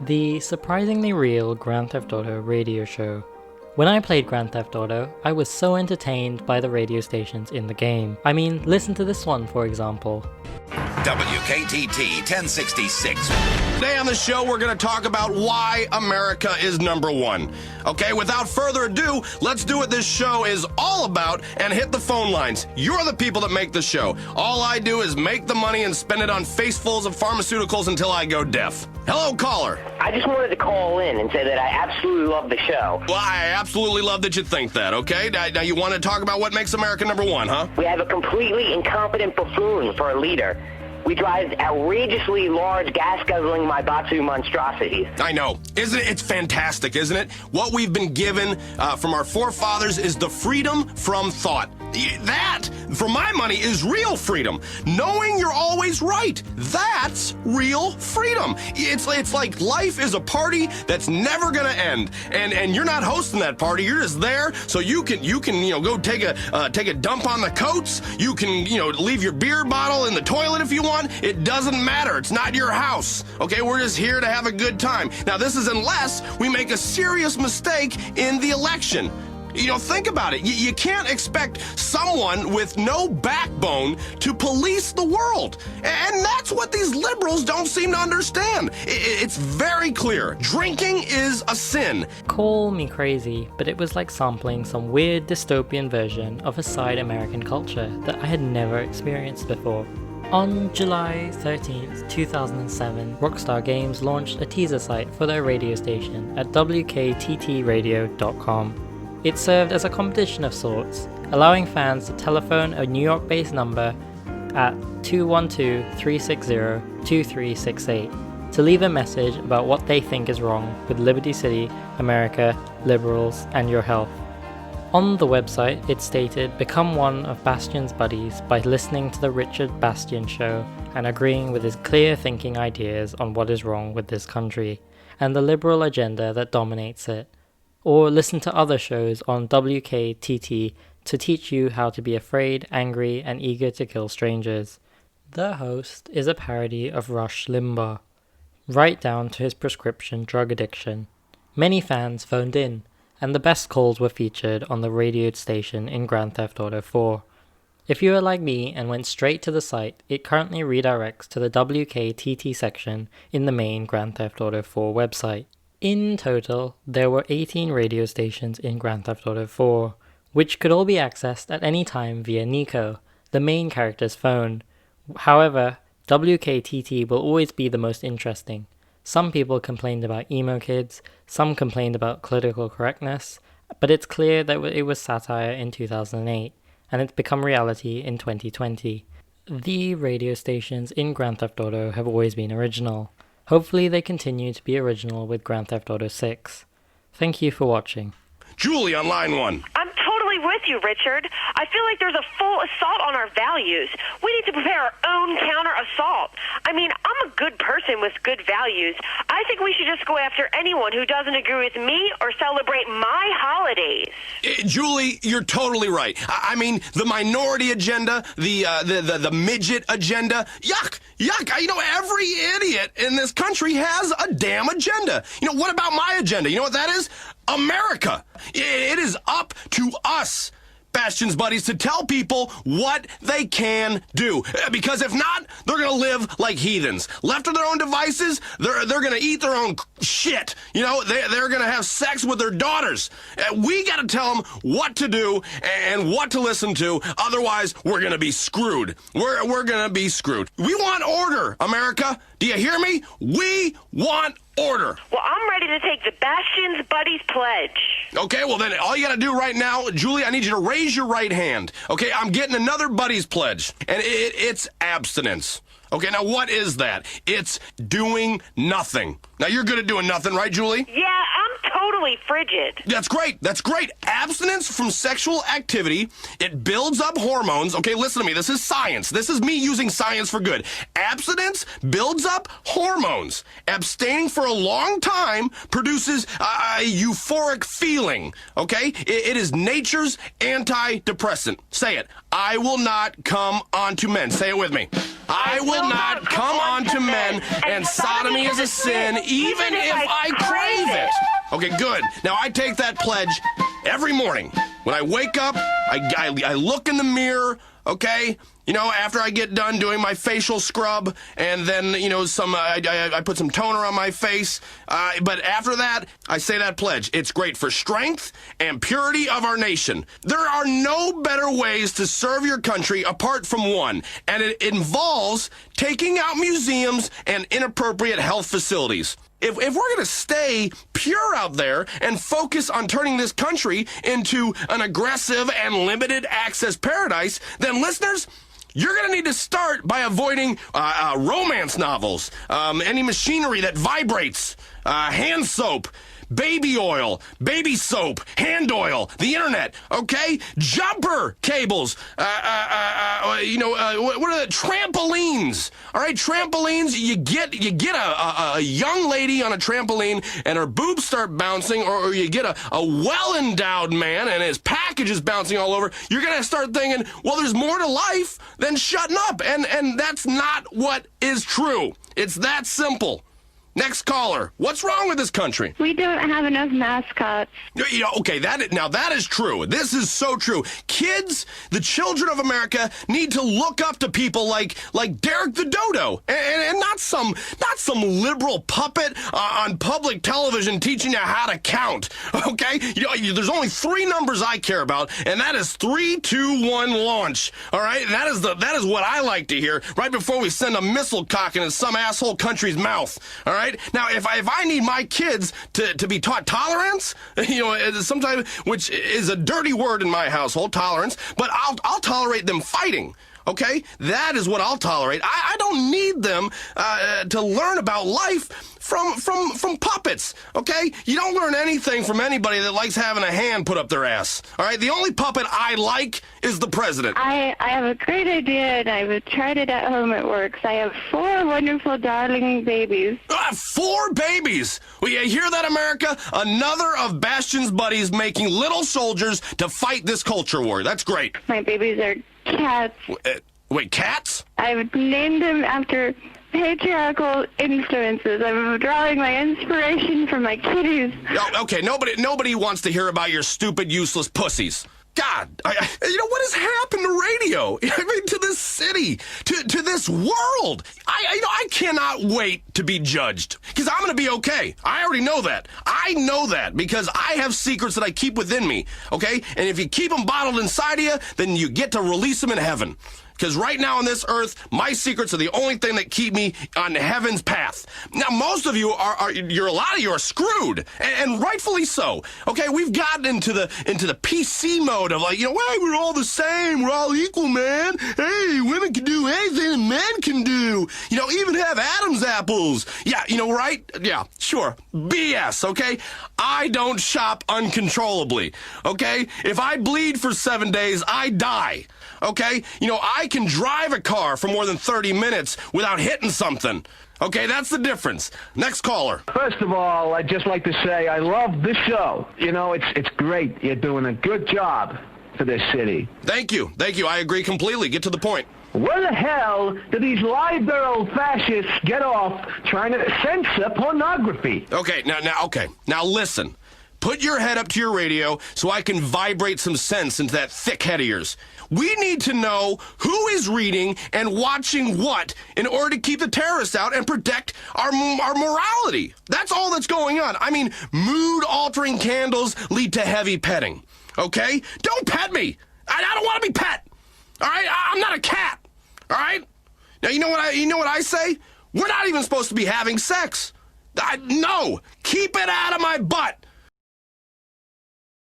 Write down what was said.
The surprisingly real Grand Theft Auto radio show. When I played Grand Theft Auto, I was so entertained by the radio stations in the game. I mean, listen to this one for example. WKTT 1066. Today on the show, we're going to talk about why America is number one. Okay, without further ado, let's do what this show is all about and hit the phone lines. You're the people that make the show. All I do is make the money and spend it on facefuls of pharmaceuticals until I go deaf. Hello, caller. I just wanted to call in and say that I absolutely love the show. Well, I absolutely love that you think that, okay? Now you want to talk about what makes America number one, huh? We have a completely incompetent buffoon for a leader. We drive outrageously large, gas-guzzling Maibatsu monstrosities. I know. It's fantastic, isn't it? What we've been given from our forefathers is the freedom from thought. That, for my money, is real freedom. Knowing you're always right. That's real freedom. It's like life is a party that's never gonna end, and you're not hosting that party. You're just there so you can go take a dump on the coats. You can leave your beer bottle in the toilet if you want. It doesn't matter. It's not your house. Okay, we're just here to have a good time. Now this is unless we make a serious mistake in the election. Think about it. You can't expect someone with no backbone to police the world. And that's what these liberals don't seem to understand. It's very clear. Drinking is a sin. Call me crazy, but it was like sampling some weird dystopian version of a side American culture that I had never experienced before. On July 13th, 2007, Rockstar Games launched a teaser site for their radio station at wkttradio.com. It served as a competition of sorts, allowing fans to telephone a New York-based number at 212-360-2368 to leave a message about what they think is wrong with Liberty City, America, liberals, and your health. On the website, it stated, "Become one of Bastian's buddies by listening to the Richard Bastian Show and agreeing with his clear-thinking ideas on what is wrong with this country and the liberal agenda that dominates it. Or listen to other shows on WKTT to teach you how to be afraid, angry, and eager to kill strangers." The host is a parody of Rush Limbaugh, right down to his prescription drug addiction. Many fans phoned in, and the best calls were featured on the radioed station in Grand Theft Auto 4. If you are like me and went straight to the site, it currently redirects to the WKTT section in the main Grand Theft Auto 4 website. In total, there were 18 radio stations in Grand Theft Auto 4, which could all be accessed at any time via Nico, the main character's phone. However, WKTT will always be the most interesting. Some people complained about emo kids, some complained about political correctness, but it's clear that it was satire in 2008, and it's become reality in 2020. The radio stations in Grand Theft Auto have always been original. Hopefully they continue to be original with Grand Theft Auto 6. Thank you for watching. Julie on line one. I'm totally with you, Richard. I feel like there's a full assault on our values. We need to prepare our own counter-assault. I mean, I'm a good person with good values. I think we should just go after anyone who doesn't agree with me or celebrate my holidays. Julie, you're totally right. I mean, the minority agenda, the midget agenda, yuck. Every idiot in this country has a damn agenda. What about my agenda? You know what that is? America. It is up to us, Bastion's buddies, to tell people what they can do. Because if not, they're going to live like heathens. Left to their own devices, they're going to eat their own shit. They're going to have sex with their daughters. We got to tell them what to do and what to listen to. Otherwise, we're going to be screwed. We're going to be screwed. We want order, America. Do you hear me? We want order. Well, I'm ready to take the Bastion's Buddies pledge. Okay, well then all you gotta do right now, Julie, I need you to raise your right hand. Okay, I'm getting another Buddies pledge, and it's abstinence. Okay, now what is that? It's doing nothing. Now you're good at doing nothing, right, Julie? Yeah, I'm totally frigid. That's great. Abstinence from sexual activity, it builds up hormones. Okay, listen to me. This is science. This is me using science for good. Abstinence builds up hormones. Abstaining for a long time produces a euphoric feeling. Okay? It is nature's antidepressant. Say it. I will not come onto men. Say it with me. I will not come unto men, and sodomy is a sin, even if I crave it. Okay, good. Now, I take that pledge every morning. When I wake up, I look in the mirror, okay? You know, after I get done doing my facial scrub, and then, you know, I put some toner on my face. But after that, I say that pledge. It's great for strength and purity of our nation. There are no better ways to serve your country apart from one, and it involves taking out museums and inappropriate health facilities. If we're going to stay pure out there and focus on turning this country into an aggressive and limited access paradise, then listeners, you're going to need to start by avoiding romance novels, any machinery that vibrates, hand soap, baby oil, baby soap, hand oil, the internet, okay? Jumper cables, what are the trampolines? All right, trampolines, you get a young lady on a trampoline and her boobs start bouncing, or you get a well-endowed man and his package is bouncing all over. You're going to start thinking, well, there's more to life than shutting up, and that's not what is true. It's that simple. Next caller. What's wrong with this country? We don't have enough mascots. You know, okay, that is true. This is so true. Kids, the children of America, need to look up to people like Derek the Dodo, and not some liberal puppet on public television teaching you how to count. Okay, you know, there's only 3 numbers I care about, and that is 3, 2, 1, launch. All right, and that is what I like to hear right before we send a missile cock into some asshole country's mouth. All right. Now, if I need my kids to be taught tolerance, you know, sometimes, which is a dirty word in my household, tolerance, but I'll tolerate them fighting. Okay, that is what I'll tolerate. I don't need them to learn about life from puppets. Okay, you don't learn anything from anybody that likes having a hand put up their ass. All right, the only puppet I like is the president. I have a great idea, and I've tried it at home. It works. I have 4 wonderful, darling babies. 4 babies? Well, you hear that, America? Another of Bastion's buddies making little soldiers to fight this culture war. That's great. My babies are cats. Wait, cats? I've named them after patriarchal influences. I'm drawing my inspiration from my kitties. Okay, nobody wants to hear about your stupid, useless pussies. God, you know, what has happened to radio? I mean, to this city, to this world. I cannot wait to be judged, because I'm going to be okay. I already know that. I know that because I have secrets that I keep within me, okay? And if you keep them bottled inside of you, then you get to release them in heaven. Because right now on this earth, my secrets are the only thing that keep me on heaven's path. Now, most of you a lot of you are screwed, and rightfully so. Okay, we've gotten into the PC mode of like, you know, hey, we're all the same, we're all equal, man. Hey, women can do anything that men can do. You know, even have Adam's apples. Yeah, you know, right? Yeah, sure. BS, okay? I don't shop uncontrollably, okay? If I bleed for 7 days, I die. Okay? You know, I can drive a car for more than 30 minutes without hitting something. Okay, that's the difference. Next caller. First of all, I'd just like to say I love this show. You know, it's great. You're doing a good job for this city. Thank you. I agree completely. Get to the point. Where the hell do these liberal fascists get off trying to censor pornography? Okay, now listen. Put your head up to your radio so I can vibrate some sense into that thick head of yours. We need to know who is reading and watching what in order to keep the terrorists out and protect our morality. That's all that's going on. I mean, mood-altering candles lead to heavy petting. Okay? Don't pet me. I don't want to be pet. All right? I'm not a cat. All right? Now, you know what I say? We're not even supposed to be having sex. No. Keep it out of my butt.